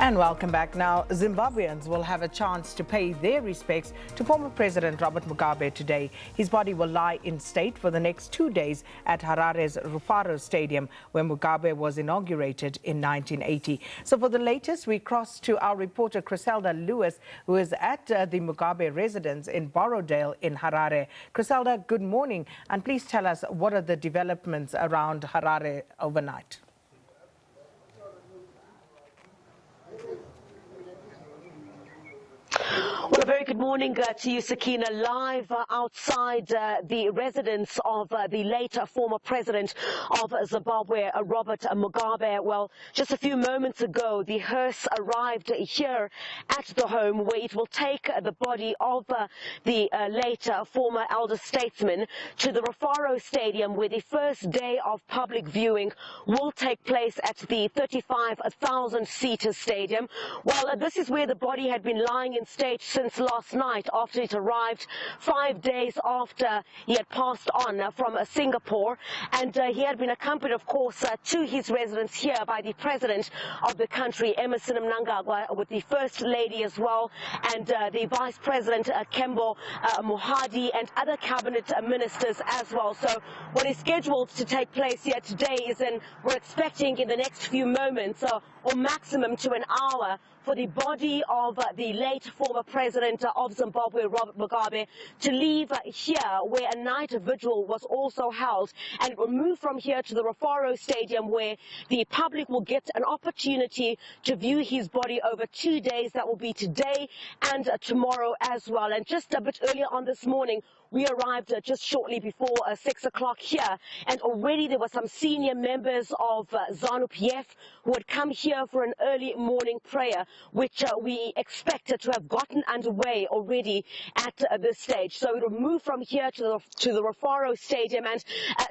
And welcome back. Now, Zimbabweans will have a chance to pay their respects to former President Robert Mugabe today. His body will lie in state for the next 2 days at Harare's Rufaro Stadium, where Mugabe was inaugurated in 1980. So for the latest, we cross to our reporter Chriselda Lewis, who is at the Mugabe residence in Borrowdale in Harare. Chriselda, good morning, and please tell us what are the developments around Harare overnight. Well, a very good morning to you, Sakina, live outside the residence of the late former president of Zimbabwe, Robert Mugabe. Well, just a few moments ago, the hearse arrived here at the home where it will take the body of the late former elder statesman to the Rufaro Stadium, where the first day of public viewing will take place at the 35,000-seater stadium. Well, this is where the body had been lying in state since last night after it arrived 5 days after he had passed on from Singapore, and he had been accompanied, of course, to his residence here by the president of the country, Emmerson Mnangagwa, with the first lady as well, and the vice president, Kembo Mohadi, and other cabinet ministers as well. So what is scheduled to take place here today is, we're expecting in the next few moments, or maximum to an hour, for the body of the late former president of Zimbabwe, Robert Mugabe, to leave here where a night vigil was also held, and will move from here to the Rufaro Stadium, where the public will get an opportunity to view his body over 2 days. That will be today and tomorrow as well. And just a bit earlier on this morning, we arrived just shortly before 6 o'clock here, and already there were some senior members of ZANU-PF who had come here for an early morning prayer, which we expected to have gotten underway already at this stage. So it will move from here to the Rufaro Stadium, and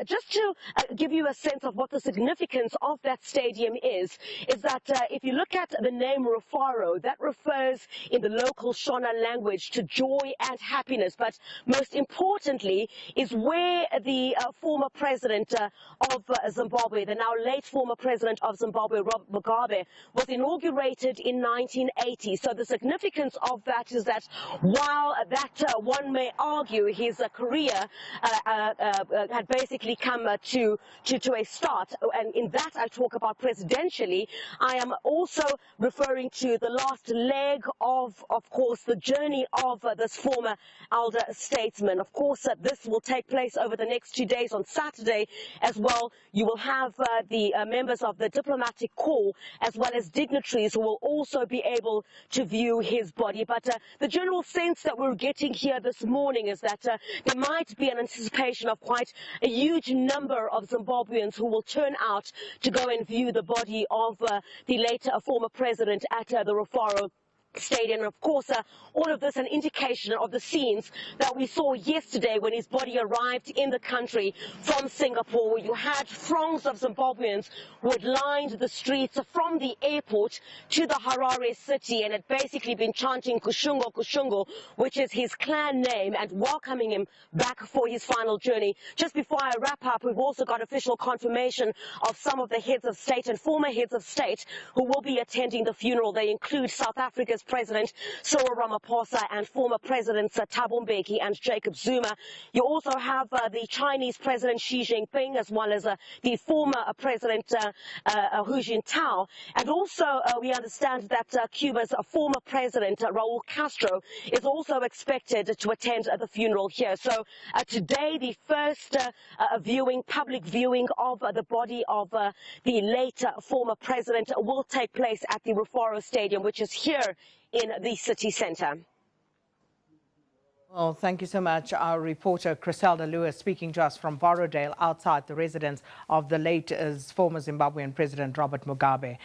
just to give you a sense of what the significance of that stadium is that if you look at the name Rufaro, that refers in the local Shona language to joy and happiness, but most importantly is where the former president of Zimbabwe, the now late former president of Zimbabwe, Robert Mugabe, was inaugurated in 1980. So the significance of that is that while that one may argue his career had basically come to a start, and in that I talk about presidentially, I am also referring to the last leg of course, the journey of this former elder statesman. Of course, this will take place over the next 2 days. On Saturday as well, you will have the members of the diplomatic corps as well as dignitaries who will also be able to view his body. But the general sense that we're getting here this morning is that there might be an anticipation of quite a huge number of Zimbabweans who will turn out to go and view the body of the late former president at the Rufaro Stadium. And of course, all of this an indication of the scenes that we saw yesterday when his body arrived in the country from Singapore, where you had throngs of Zimbabweans who had lined the streets from the airport to the Harare city and had basically been chanting Kushungo Kushungo, which is his clan name, and welcoming him back for his final journey. Just before I wrap up, we've also got official confirmation of some of the heads of state and former heads of state who will be attending the funeral. They include South Africa's President Cyril Ramaphosa and former Presidents Thabo Mbeki and Jacob Zuma. You also have the Chinese President Xi Jinping, as well as the former President Hu Jintao. And also we understand that Cuba's former President Raul Castro is also expected to attend the funeral here. So today, the first public viewing of the body of the late former president will take place at the Rufaro Stadium, which is here in the city centre. Well, thank you so much. Our reporter Chriselda Lewis speaking to us from Borrowdale, outside the residence of the late former Zimbabwean President Robert Mugabe.